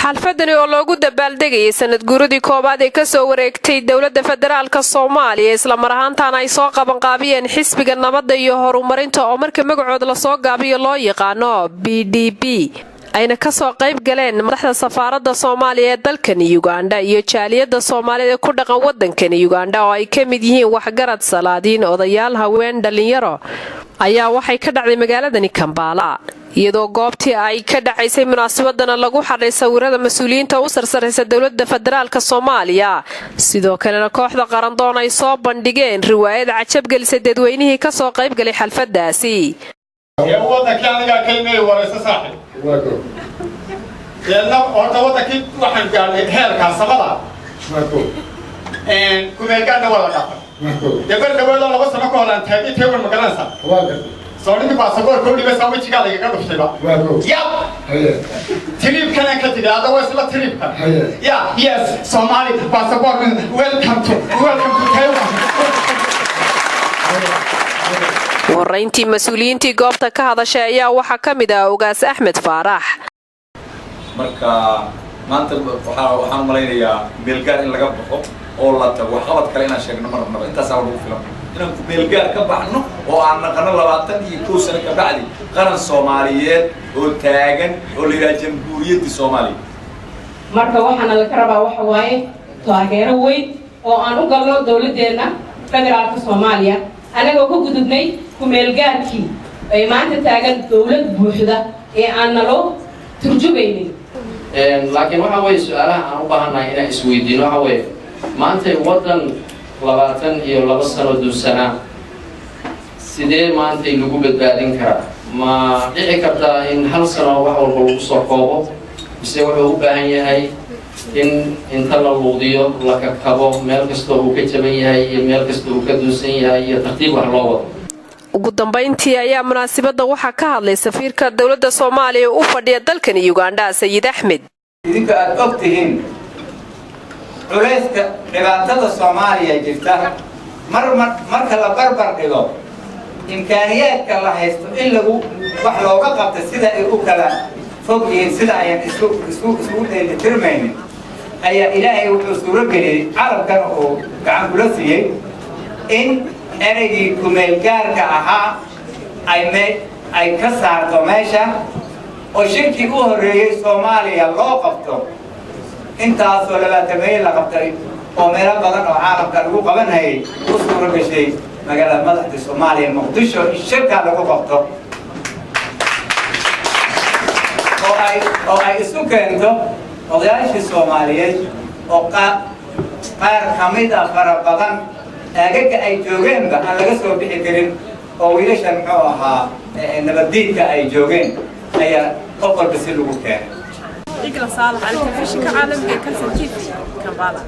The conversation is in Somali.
xalfadani oo loogu dabaaldegayay sanad guuradii koobaad ee kasoo wareegtay dowladda federaalka Soomaaliya isla mar ahaantaana ay soo qaban qaabiyeen xisbiga nabadda iyo horumarinta oo marka magacooda la soo gaabiyo loo yaqaano PDP ayna ka soo qayb galeen madaxda safaaradda Soomaaliya ee dalkan Uganda iyo jaaliyadda Soomaalida ku dhaqan wadankan Uganda oo ay ka mid yihiin waxgarad salaadiin odayaal haween dhalinyaro ayaa waxay ka dhacday magaaladani Kampala iyadoo goobtii ay ka dhacaysay munaasabadana lagu xaray sawirada mas'uuliyiinta u sarsaraysa dowladda federaalka Soomaaliya sidoo kale kooxda qarandoon ay soo bandhigeen riwaayad cajab gelisay dadweynihii ka soo qayb galay xalfadaasi waddanka aniga keenay waraysa saaxiib waago horta waddankii waxaan gaarnay heerka samada waago kumeelgaana wada dhaqan debar dhawaado laba sano ka hor aan taagay teewan magaranaysa waago صورني باسبور كل بس أول شيء قال لي كذا بشتري بقى. يا. تريب كنا كتير هذا وصل تريب كنا. يا يس سومالي باسبور welcome to Taiwan. ورينتي مسؤولينتي قابتا كهذا شيء وحا كمدا وقاس أحمد فارح. مركا ما أنت وحنا ملايين بيلقار إلا قبضه أولا وحاول كلنا شيء مرة أنت سووا فيلم. إنهم بيلقار كبحنو وعنا قرن لبعضن يكون سنة كبعدي قرن الصوماليات والتاجن واللي جمهورية الصومالي. مركب وحنا الكربا وحواي تاجر وين وأنا قبل دولتنا فدرالك الصومالية أنا جوكو جدودني كميلقار كي أي ما أنت تاجن دولة بوحدة أنا لو ترجميني. لكن وحواي سؤالها أنا بحنا هنا إسويدين وحواي ما أنت وطن لبعضن iyo laba sano duusana sidee maanta lagu badbaadin karaa ma dhici kartaa in hal sano wax walba lagu soo koobo mise wuxuu u baahan yahay in inta la luudiyo la kakabo meel kasta uu ka jaban yahay iyo meel kasta uu ka duusan yahay iyo tartiib wax loo wado ugu dambeyntii ayaa munaasabada waxa ka hadlay safiirka dawladda Soomaaliya u fadhiya dalkan Uganda Sayid Axmed idinka aad ogtihiin culayska dhibaatada Soomaaliya jirta marka la barbar dhigo imkaaniyaadka la haysto in lagu wax looga qabto sida ay u kala fog yihiin sida ay isku dheelitirmaynin ayaa Ilaahay wuxuu suuro geliyay carabkan oo gacan kula siiyay in eraygi kumeelgaarka ahaa ay ka saarto meesha oo shirkii u horeeyay Soomaaliya loo qabto intaasoo labaatameeyay la qabtay oo meelo badan oo caalamka lagu qabanayay u suuro gashay magaalada madaxda Soomaaliya Muqdisho in shirka lagu qabto oo ay isu keento odayaashii Soomaaliyeed oo qaar kamid ah fara badan aagaga ay joogeenba aan laga soo bixi karin oo wiilashan muxuu ahaa nabaddiidka ay joogeen ayaa qof walba si lagu keenay صالح على التلفزيون كعالم كان سنتيف كمبالا